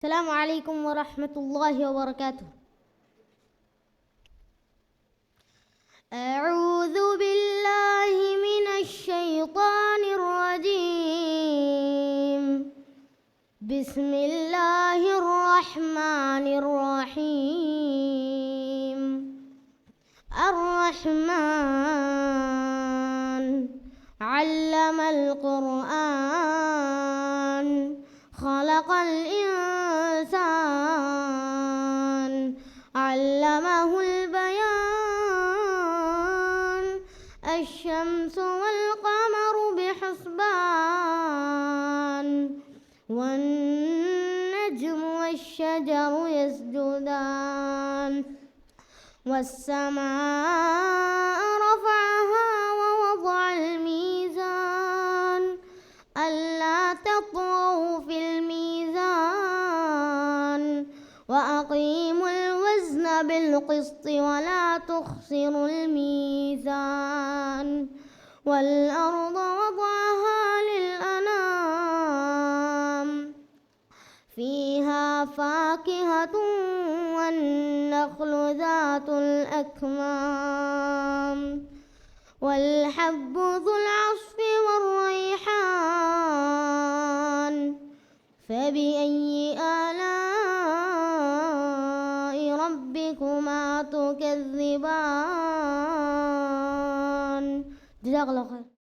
السلام عليكم ورحمة الله وبركاته. أعوذ بالله من الشيطان الرجيم. بسم الله الرحمن الرحيم. الرحمن علم القرآن خلق الإنسان علمه البيان. الشمس والقمر بحسبان والنجم والشجر يسجدان. والسماء رفعها ووضع الميزان ألا تطغوا في الميزان وأقيموا الوزن بالقسط ولا تخسروا الميزان. والأرض وضعها للأنام فيها فاكهة والنخل ذات الأكمام والحب ذو العصف والريحان. فبأي آلاء ربكما تكذبان؟ جزاك الله خير.